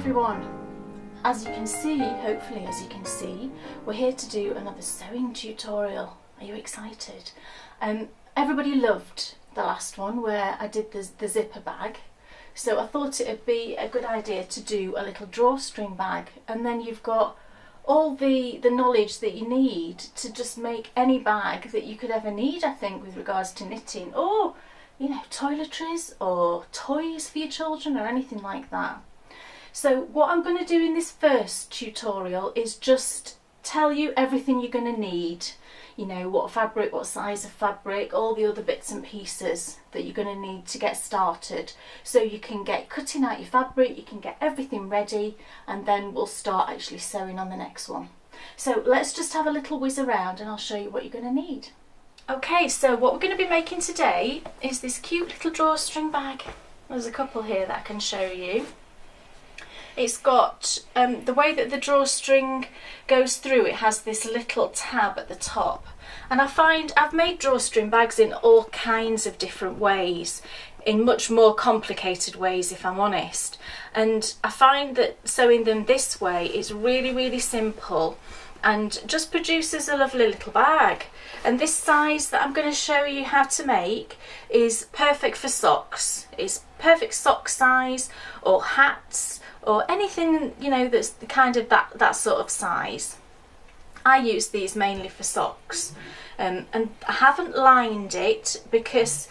everyone. As you can see, hopefully as you can see, we're here to do another sewing tutorial. Are you excited? Everybody loved the last one where I did the zipper bag. So I thought it would be a good idea to do a little drawstring bag, and then you've got all the knowledge that you need to just make any bag that you could ever need, I think, with regards to knitting, or you know, toiletries or toys for your children or anything like that. So what I'm going to do in this first tutorial is just tell you everything you're going to need. You know, what fabric, what size of fabric, all the other bits and pieces that you're going to need to get started. So you can get cutting out your fabric, you can get everything ready, and then we'll start actually sewing on the next one. So let's just have a little whiz around and I'll show you what you're going to need. Okay, so what we're going to be making today is this cute little drawstring bag. There's a couple here that I can show you. It's got, the way that the drawstring goes through, it has this little tab at the top. And I find I've made drawstring bags in all kinds of different ways, in much more complicated ways if I'm honest. And I find that sewing them this way is really, really simple and just produces a lovely little bag. And this size that I'm going to show you how to make is perfect for socks. It's perfect sock size, or hats, or anything, you know, that's kind of that sort of size. I use these mainly for socks, and I haven't lined it because,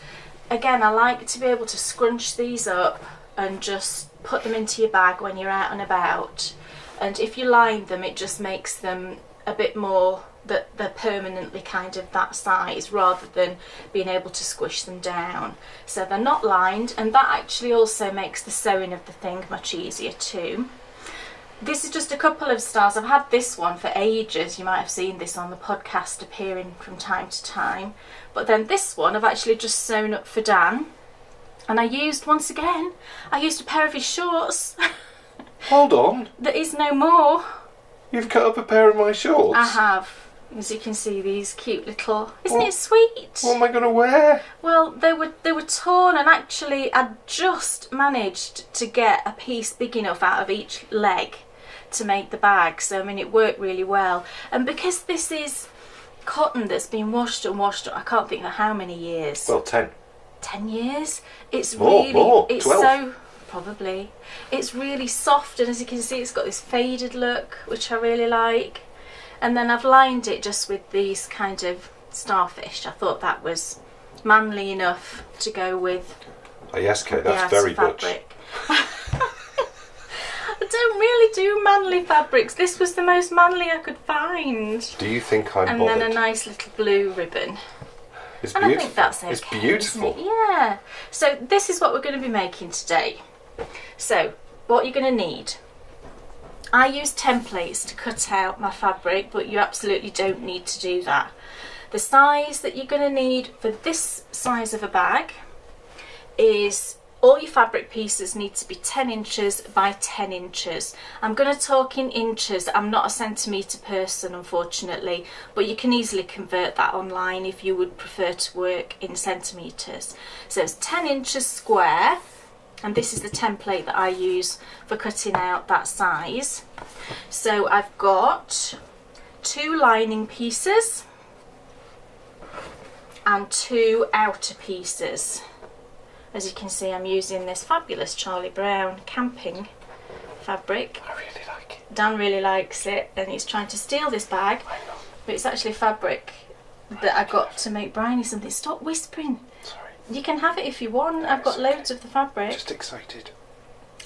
again, I like to be able to scrunch these up and just put them into your bag when you're out and about. And if you line them, it just makes them a bit more that they're permanently kind of that size, rather than being able to squish them down. So they're not lined, and that actually also makes the sewing of the thing much easier too. This is just a couple of styles. I've had this one for ages. You might have seen this on the podcast appearing from time to time. But then this one I've actually just sewn up for Dan. And I used, once again, I used a pair of his shorts. Hold on. There is no more. You've cut up a pair of my shorts? I have. As you can see, these cute little... Isn't it sweet? What am I going to wear? Well, they were torn, and actually I'd just managed to get a piece big enough out of each leg to make the bag. So, I mean, it worked really well. And because this is cotton that's been washed and washed, I can't think of how many years. Well, 10. 10 years? It's more, really... More, it's 12. So... Probably. It's really soft, and as you can see, it's got this faded look, which I really like. And then I've lined it just with these kind of starfish. I thought that was manly enough to go with. Oh, yes, Kate, that's very Dutch. I don't really do manly fabrics. This was the most manly I could find. Do you think I'm bothered? And then a nice little blue ribbon. It's and beautiful. I think that's okay. It's beautiful. Yeah. So this is what we're going to be making today. So what you're going to need. I use templates to cut out my fabric, but you absolutely don't need to do that. The size that you're going to need for this size of a bag is, all your fabric pieces need to be 10 inches by 10 inches. I'm going to talk in inches. I'm not a centimetre person, unfortunately, but you can easily convert that online if you would prefer to work in centimetres. So it's 10 inches square. And this is the template that I use for cutting out that size. So I've got 2 lining pieces and 2 outer pieces. As you can see, I'm using this fabulous Charlie Brown camping fabric. I really like it. Dan really likes it, and he's trying to steal this bag, but it's actually fabric that I got to make Bryony something. Stop whispering. Sorry. You can have it if you want. I've got loads of the fabric. Just excited.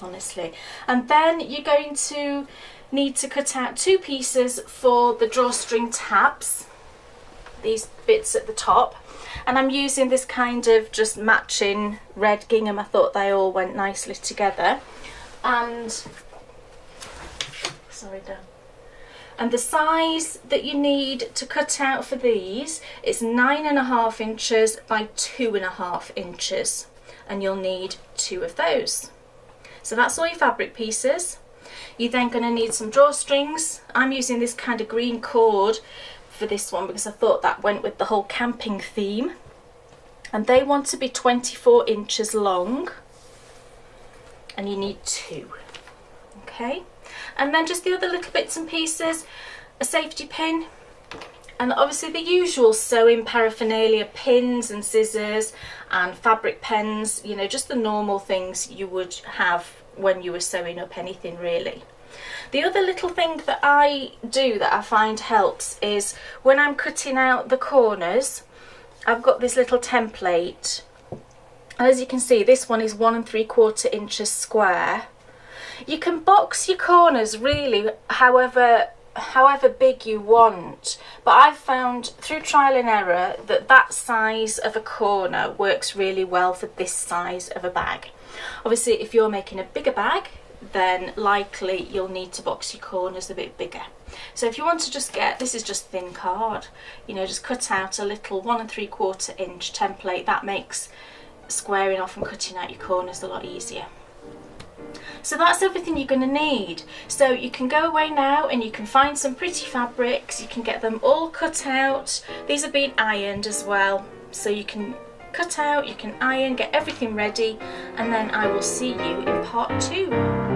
Honestly. And then you're going to need to cut out 2 pieces for the drawstring tabs. These bits at the top. And I'm using this kind of just matching red gingham. I thought they all went nicely together. And... Sorry, Dan. And the size that you need to cut out for these is 9.5 inches by 2.5 inches, and you'll need 2 of those. So that's all your fabric pieces. You're then going to need some drawstrings. I'm using this kind of green cord for this one because I thought that went with the whole camping theme. And they want to be 24 inches long, and you need 2. Okay, and then just the other little bits and pieces, a safety pin, and obviously the usual sewing paraphernalia, pins and scissors and fabric pens, you know, just the normal things you would have when you were sewing up anything really. The other little thing that I do that I find helps is when I'm cutting out the corners, I've got this little template. As you can see, this one is 1 3/4 inches square. You can box your corners really however big you want, but I've found through trial and error that that size of a corner works really well for this size of a bag. Obviously if you're making a bigger bag, then likely you'll need to box your corners a bit bigger. So if you want to just get, this is just thin card, you know, just cut out a little 1 3/4 inch template. That makes squaring off and cutting out your corners a lot easier. So that's everything you're going to need. So you can go away now and you can find some pretty fabrics, you can get them all cut out. These are being ironed as well, so you can cut out, you can iron, get everything ready, and then I will see you in part 2.